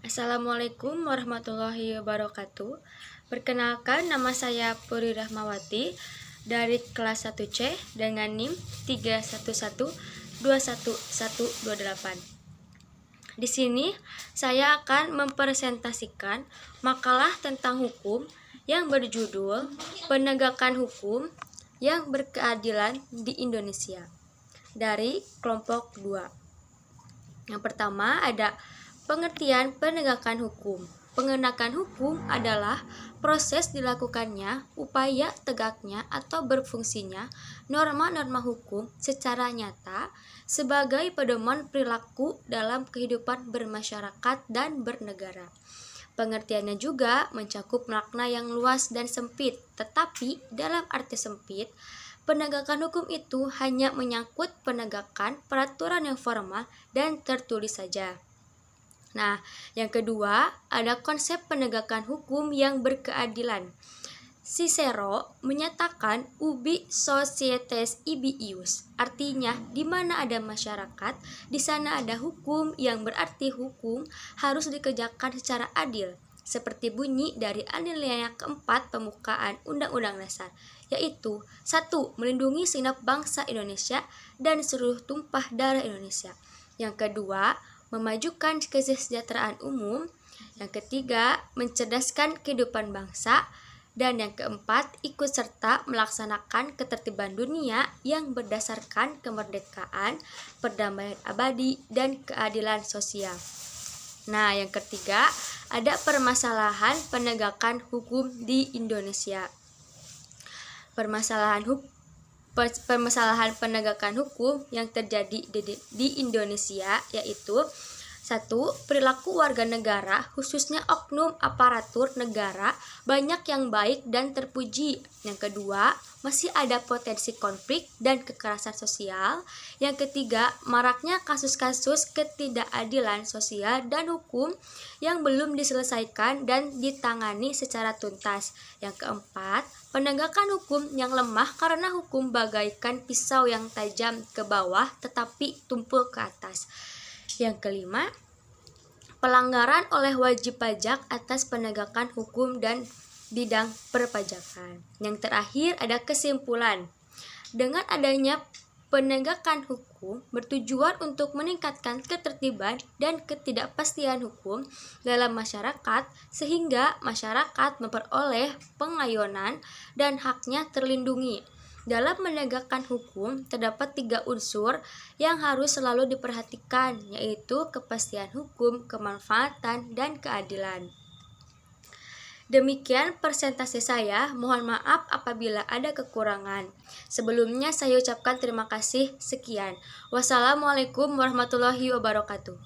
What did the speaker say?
Assalamualaikum warahmatullahi wabarakatuh. Perkenalkan, nama saya Puri Rahmawati dari kelas 1C dengan NIM 311211128. Di sini saya akan mempresentasikan makalah tentang hukum yang berjudul Penegakan Hukum yang Berkeadilan di Indonesia dari kelompok 2. Yang pertama ada pengertian penegakan hukum. Penegakan hukum adalah proses dilakukannya, upaya tegaknya atau berfungsinya norma-norma hukum secara nyata sebagai pedoman perilaku dalam kehidupan bermasyarakat dan bernegara. Pengertiannya juga mencakup makna yang luas dan sempit, tetapi dalam arti sempit, penegakan hukum itu hanya menyangkut penegakan peraturan yang formal dan tertulis saja. Nah, yang kedua, ada konsep penegakan hukum yang berkeadilan. Cicero menyatakan ubi societas ibi ius, artinya di mana ada masyarakat, di sana ada hukum, yang berarti hukum harus dikerjakan secara adil, seperti bunyi dari alinea keempat pembukaan Undang-Undang Dasar, yaitu 1. Melindungi segenap bangsa Indonesia dan seluruh tumpah darah Indonesia. Yang kedua, memajukan kesejahteraan umum. Yang ketiga, mencerdaskan kehidupan bangsa. Dan yang keempat, ikut serta melaksanakan ketertiban dunia yang berdasarkan kemerdekaan, perdamaian abadi, dan keadilan sosial. Nah, yang ketiga, ada permasalahan penegakan hukum di Indonesia. Permasalahan penegakan hukum yang terjadi di Indonesia yaitu 1. Perilaku warga negara, khususnya oknum aparatur negara, banyak yang baik dan terpuji. Yang kedua, masih ada potensi konflik dan kekerasan sosial. Yang ketiga, maraknya kasus-kasus ketidakadilan sosial dan hukum yang belum diselesaikan dan ditangani secara tuntas. Yang keempat, penegakan hukum yang lemah karena hukum bagaikan pisau yang tajam ke bawah tetapi tumpul ke atas. Yang kelima, pelanggaran oleh wajib pajak atas penegakan hukum dan bidang perpajakan. Yang terakhir ada kesimpulan. Dengan adanya penegakan hukum bertujuan untuk meningkatkan ketertiban dan ketidakpastian hukum dalam masyarakat sehingga masyarakat memperoleh pengayoman dan haknya terlindungi. Dalam menegakkan hukum, terdapat 3 unsur yang harus selalu diperhatikan, yaitu kepastian hukum, kemanfaatan, dan keadilan. Demikian presentasi saya, mohon maaf apabila ada kekurangan. Sebelumnya saya ucapkan terima kasih, sekian. Wassalamualaikum warahmatullahi wabarakatuh.